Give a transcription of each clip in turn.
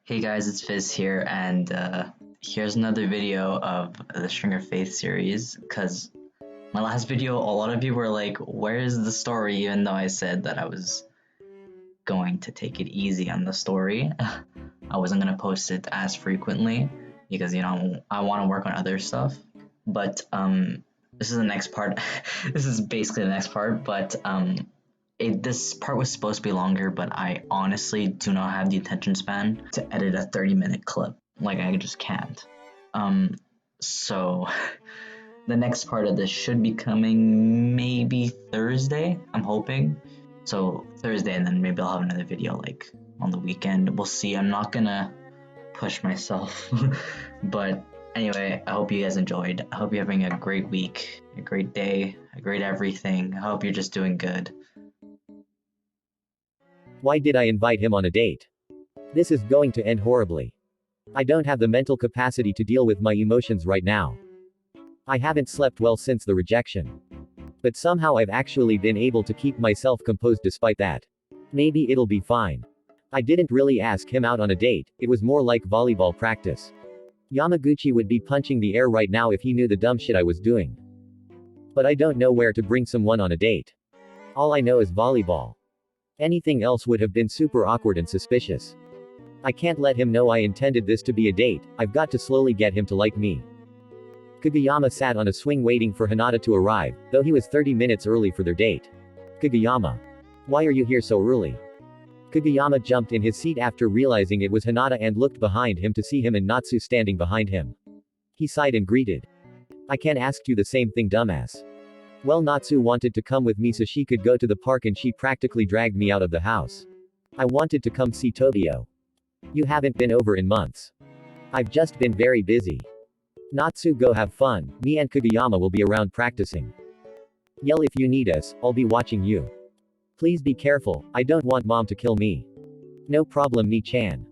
Hey guys, it's Fizz here, and here's another video of the String of Faith series. Because my last video, a lot of you were like, "Where's the story?" Even though I said that I was going to take it easy on the story, I wasn't gonna post it as frequently because I want to work on other stuff. But this is the next part. This is basically the next part, but this part was supposed to be longer, but I honestly do not have the attention span to edit a 30-minute clip. Like, I just can't. So the next part of this should be coming maybe Thursday, I'm hoping. So Thursday, and then maybe I'll have another video like on the weekend. We'll see. I'm not gonna push myself. But anyway, I hope you guys enjoyed. I hope you're having a great week, a great day, a great everything. I hope you're just doing good. Why did I invite him on a date? This is going to end horribly. I don't have the mental capacity to deal with my emotions right now. I haven't slept well since the rejection. But somehow I've actually been able to keep myself composed despite that. Maybe it'll be fine. I didn't really ask him out on a date, it was more like volleyball practice. Yamaguchi would be punching the air right now if he knew the dumb shit I was doing. But I don't know where to bring someone on a date. All I know is volleyball. Anything else would have been super awkward and suspicious. I can't let him know I intended this to be a date, I've got to slowly get him to like me. Kageyama sat on a swing waiting for Hinata to arrive, though he was 30 minutes early for their date. Kageyama. Why are you here so early? Kageyama jumped in his seat after realizing it was Hinata and looked behind him to see him and Natsu standing behind him. He sighed and greeted. I can't ask you the same thing, dumbass. Well, Natsu wanted to come with me so she could go to the park and she practically dragged me out of the house. I wanted to come see Tobio. You haven't been over in months. I've just been very busy. Natsu, go have fun, me and Kageyama will be around practicing. Yell if you need us, I'll be watching you. Please be careful, I don't want mom to kill me. No problem, Ni-chan.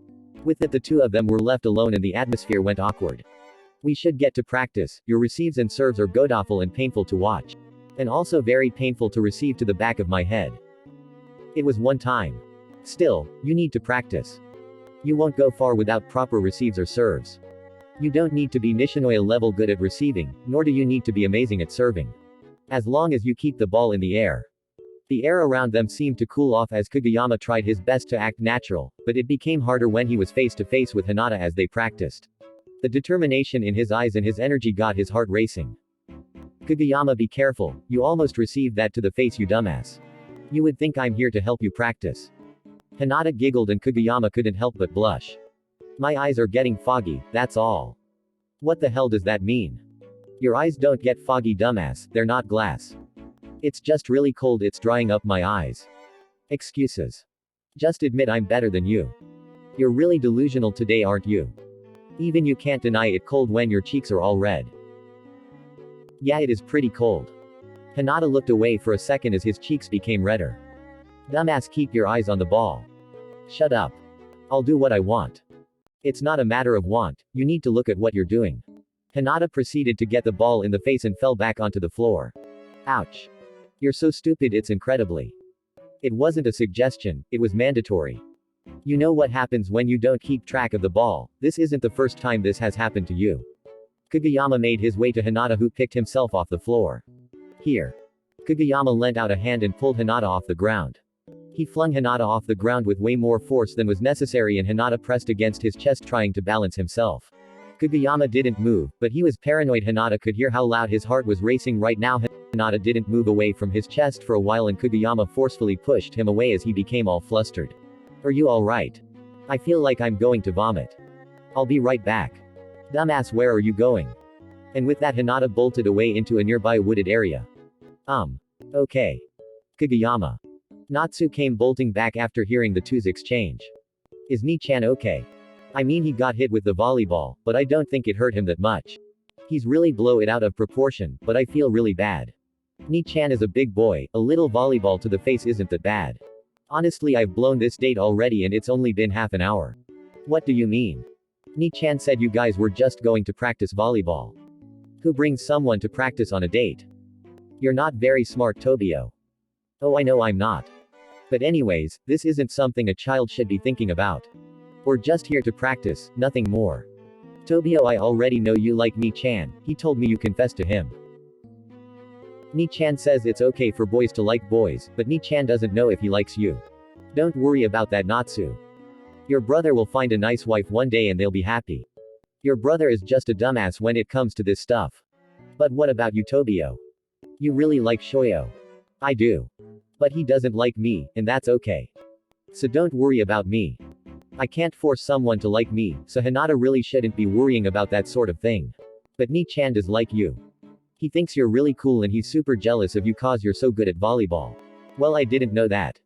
With that, the two of them were left alone and the atmosphere went awkward. We should get to practice, your receives and serves are godawful and painful to watch. And also very painful to receive to the back of my head. It was one time. Still, you need to practice. You won't go far without proper receives or serves. You don't need to be Nishinoya level good at receiving, nor do you need to be amazing at serving. As long as you keep the ball in the air. The air around them seemed to cool off as Kageyama tried his best to act natural, but it became harder when he was face to face with Hinata as they practiced. The determination in his eyes and his energy got his heart racing. Kageyama, be careful, you almost received that to the face, you dumbass. You would think I'm here to help you practice. Hinata giggled and Kageyama couldn't help but blush. My eyes are getting foggy, that's all. What the hell does that mean? Your eyes don't get foggy, dumbass, they're not glass. It's just really cold, it's drying up my eyes. Excuses. Just admit I'm better than you. You're really delusional today, aren't you? Even you can't deny it cold when your cheeks are all red. Yeah, it is pretty cold. Hinata looked away for a second as his cheeks became redder. Dumbass, keep your eyes on the ball. Shut up. I'll do what I want. It's not a matter of want, you need to look at what you're doing. Hinata proceeded to get the ball in the face and fell back onto the floor. Ouch. You're so stupid, it's incredibly. It wasn't a suggestion, it was mandatory. You know what happens when you don't keep track of the ball, this isn't the first time this has happened to you. Kageyama made his way to Hinata, who picked himself off the floor. Here. Kageyama lent out a hand and pulled Hinata off the ground. He flung Hinata off the ground with way more force than was necessary and Hinata pressed against his chest trying to balance himself. Kageyama didn't move, but he was paranoid. Hinata could hear how loud his heart was racing right now. Hinata didn't move away from his chest for a while and Kageyama forcefully pushed him away as he became all flustered. Are you alright? I feel like I'm going to vomit. I'll be right back. Dumbass, where are you going? And with that, Hinata bolted away into a nearby wooded area. Okay. Kageyama. Natsu came bolting back after hearing the two's exchange. Is Ni-chan okay? I mean, he got hit with the volleyball, but I don't think it hurt him that much. He's really blow it out of proportion, but I feel really bad. Ni-chan is a big boy, a little volleyball to the face isn't that bad. Honestly, I've blown this date already and it's only been half an hour. What do you mean? Ni-chan said you guys were just going to practice volleyball. Who brings someone to practice on a date? You're not very smart, Tobio. Oh, I know I'm not. But anyways, this isn't something a child should be thinking about. Or just here to practice, nothing more. Tobio, I already know you like Ni-chan, he told me you confessed to him. Ni-chan says it's okay for boys to like boys, but Ni-chan doesn't know if he likes you. Don't worry about that, Natsu. Your brother will find a nice wife one day and they'll be happy. Your brother is just a dumbass when it comes to this stuff. But what about you, Tobio? You really like Shoyo. I do. But he doesn't like me, and that's okay. So don't worry about me. I can't force someone to like me, so Hinata really shouldn't be worrying about that sort of thing. But Ni-chan does like you. He thinks you're really cool and he's super jealous of you cause you're so good at volleyball. Well, I didn't know that.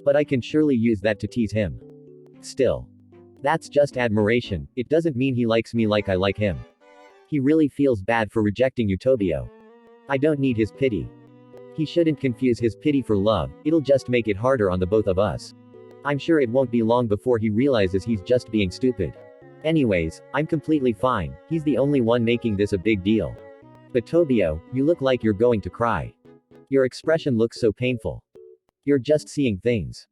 But I can surely use that to tease him. Still. That's just admiration, it doesn't mean he likes me like I like him. He really feels bad for rejecting you, Tobio. I don't need his pity. He shouldn't confuse his pity for love, it'll just make it harder on the both of us. I'm sure it won't be long before he realizes he's just being stupid. Anyways, I'm completely fine, he's the only one making this a big deal. But Tobio, you look like you're going to cry. Your expression looks so painful. You're just seeing things.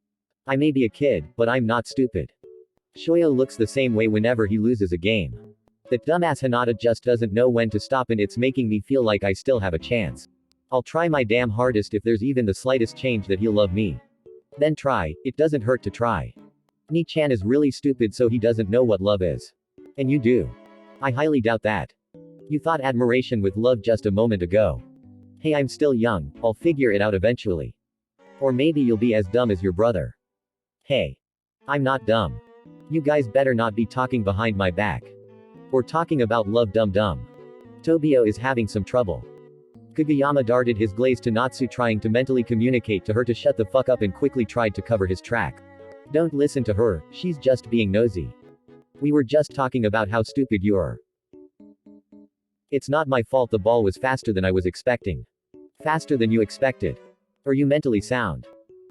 I may be a kid, but I'm not stupid. Shoyo looks the same way whenever he loses a game. That dumbass Hinata just doesn't know when to stop and it's making me feel like I still have a chance. I'll try my damn hardest if there's even the slightest change that he'll love me. Then try, it doesn't hurt to try. Ni-chan is really stupid so he doesn't know what love is. And you do. I highly doubt that. You thought admiration with love just a moment ago. Hey, I'm still young, I'll figure it out eventually. Or maybe you'll be as dumb as your brother. Hey. I'm not dumb. You guys better not be talking behind my back. Or talking about love, dumb. Tobio is having some trouble. Kageyama darted his glaze to Natsu, trying to mentally communicate to her to shut the fuck up, and quickly tried to cover his track. Don't listen to her, she's just being nosy. We were just talking about how stupid you are. It's not my fault the ball was faster than I was expecting. Faster than you expected. Are you mentally sound?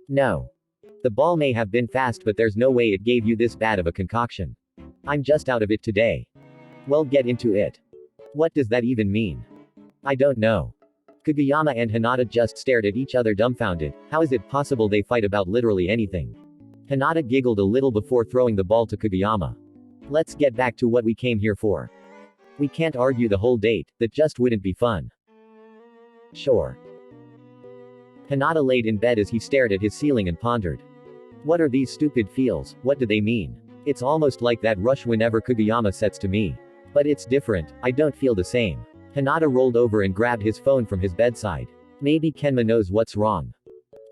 No. The ball may have been fast, but there's no way it gave you this bad of a concoction. I'm just out of it today. Well, get into it. What does that even mean? I don't know. Kageyama and Hinata just stared at each other dumbfounded. How is it possible they fight about literally anything? Hinata giggled a little before throwing the ball to Kageyama. Let's get back to what we came here for. We can't argue the whole date, that just wouldn't be fun. Sure. Hinata laid in bed as he stared at his ceiling and pondered. What are these stupid feels, what do they mean? It's almost like that rush whenever Kageyama says to me. But it's different, I don't feel the same. Hinata rolled over and grabbed his phone from his bedside. Maybe Kenma knows what's wrong.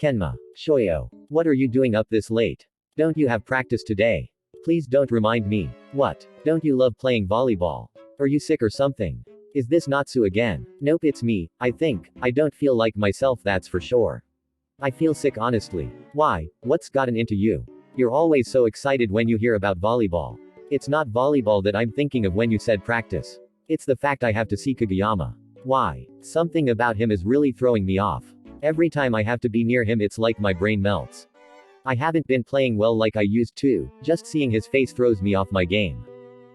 Kenma. Shoyo. What are you doing up this late? Don't you have practice today? Please don't remind me. What? Don't you love playing volleyball? Are you sick or something? Is this Natsu again? Nope, it's me, I think. I don't feel like myself, that's for sure. I feel sick honestly. Why? What's gotten into you? You're always so excited when you hear about volleyball. It's not volleyball that I'm thinking of when you said practice. It's the fact I have to see Kageyama. Why? Something about him is really throwing me off. Every time I have to be near him, it's like my brain melts. I haven't been playing well like I used to, just seeing his face throws me off my game.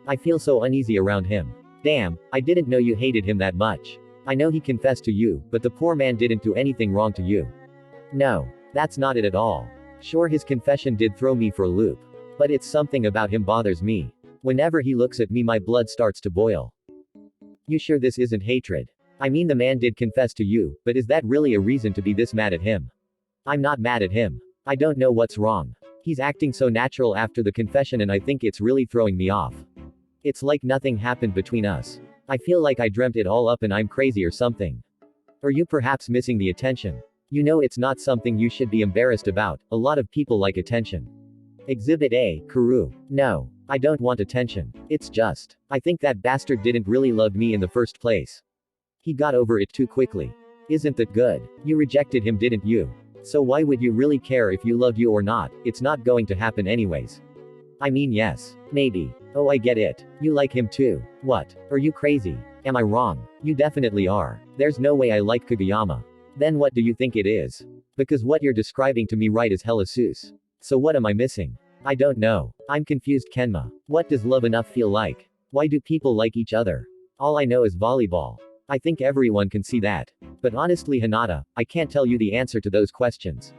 I feel so uneasy around him. Damn, I didn't know you hated him that much. I know he confessed to you, but the poor man didn't do anything wrong to you. No. That's not it at all. Sure, his confession did throw me for a loop. But it's something about him bothers me. Whenever he looks at me, my blood starts to boil. You sure this isn't hatred? I mean, the man did confess to you, but is that really a reason to be this mad at him? I'm not mad at him. I don't know what's wrong. He's acting so natural after the confession and I think it's really throwing me off. It's like nothing happened between us. I feel like I dreamt it all up and I'm crazy or something. Or you perhaps missing the attention. You know, it's not something you should be embarrassed about, a lot of people like attention. Exhibit A, Kuru. No. I don't want attention. It's just. I think that bastard didn't really love me in the first place. He got over it too quickly. Isn't that good? You rejected him, didn't you? So why would you really care if you loved you or not? It's not going to happen anyways. I mean, yes. Maybe. Oh, I get it. You like him too. What? Are you crazy? Am I wrong? You definitely are. There's no way I like Kageyama. Then what do you think it is? Because what you're describing to me right is hella sus. So what am I missing? I don't know. I'm confused, Kenma. What does love enough feel like? Why do people like each other? All I know is volleyball. I think everyone can see that. But honestly, Hinata, I can't tell you the answer to those questions.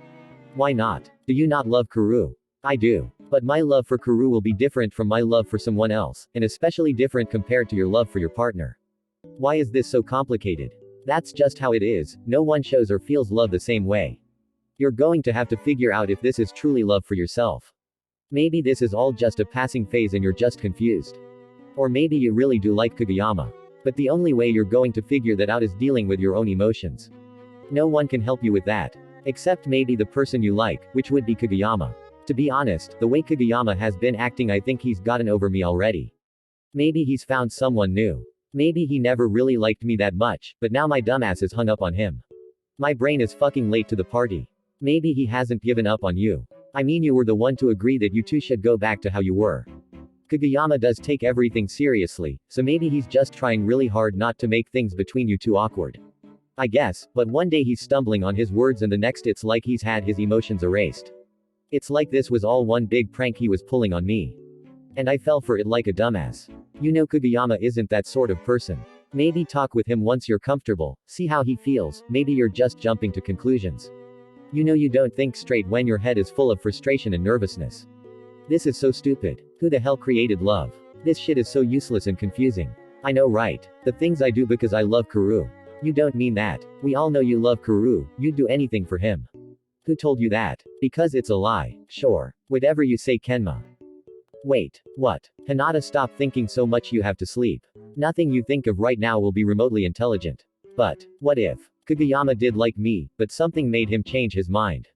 Why not? Do you not love Kuru? I do. But my love for Karu will be different from my love for someone else, and especially different compared to your love for your partner. Why is this so complicated? That's just how it is, no one shows or feels love the same way. You're going to have to figure out if this is truly love for yourself. Maybe this is all just a passing phase and you're just confused. Or maybe you really do like Kageyama. But the only way you're going to figure that out is dealing with your own emotions. No one can help you with that. Except maybe the person you like, which would be Kageyama. To be honest, the way Kageyama has been acting, I think he's gotten over me already. Maybe he's found someone new. Maybe he never really liked me that much, but now my dumbass is hung up on him. My brain is fucking late to the party. Maybe he hasn't given up on you. I mean, you were the one to agree that you two should go back to how you were. Kageyama does take everything seriously, so maybe he's just trying really hard not to make things between you too awkward. I guess, but one day he's stumbling on his words and the next it's like he's had his emotions erased. It's like this was all one big prank he was pulling on me. And I fell for it like a dumbass. You know Kageyama isn't that sort of person. Maybe talk with him once you're comfortable, see how he feels, maybe you're just jumping to conclusions. You know you don't think straight when your head is full of frustration and nervousness. This is so stupid. Who the hell created love? This shit is so useless and confusing. I know, right? The things I do because I love Karu. You don't mean that. We all know you love Karu, you'd do anything for him. Who told you that? Because it's a lie. Sure. Whatever you say, Kenma. Wait. What? Hinata, stop thinking so much, you have to sleep. Nothing you think of right now will be remotely intelligent. But, what if Kageyama did like me, but something made him change his mind?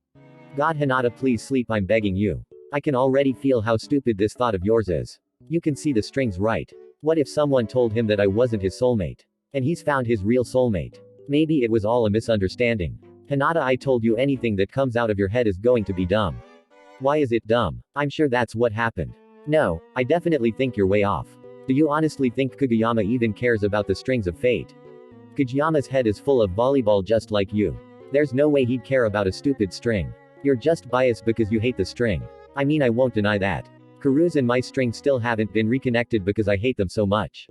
God, Hinata, please sleep, I'm begging you. I can already feel how stupid this thought of yours is. You can see the strings, right? What if someone told him that I wasn't his soulmate? And he's found his real soulmate? Maybe it was all a misunderstanding. Hinata, I told you anything that comes out of your head is going to be dumb. Why is it dumb? I'm sure that's what happened. No, I definitely think you're way off. Do you honestly think Kageyama even cares about the strings of fate? Kageyama's head is full of volleyball just like you. There's no way he'd care about a stupid string. You're just biased because you hate the string. I mean, I won't deny that. Karu's and my string still haven't been reconnected because I hate them so much.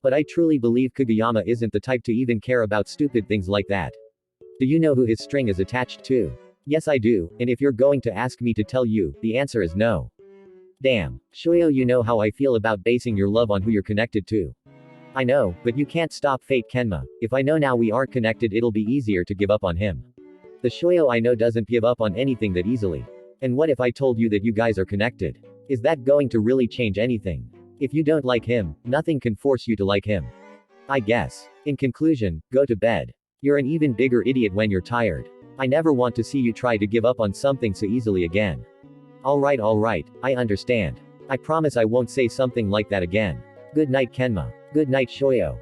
But I truly believe Kageyama isn't the type to even care about stupid things like that. Do you know who his string is attached to? Yes, I do, and if you're going to ask me to tell you, the answer is no. Damn. Shoyo, you know how I feel about basing your love on who you're connected to. I know, but you can't stop fate, Kenma. If I know now we aren't connected, it'll be easier to give up on him. The Shoyo I know doesn't give up on anything that easily. And what if I told you that you guys are connected? Is that going to really change anything? If you don't like him, nothing can force you to like him. I guess. In conclusion, go to bed. You're an even bigger idiot when you're tired. I never want to see you try to give up on something so easily again. Alright, I understand. I promise I won't say something like that again. Good night, Kenma. Good night, Shoyo.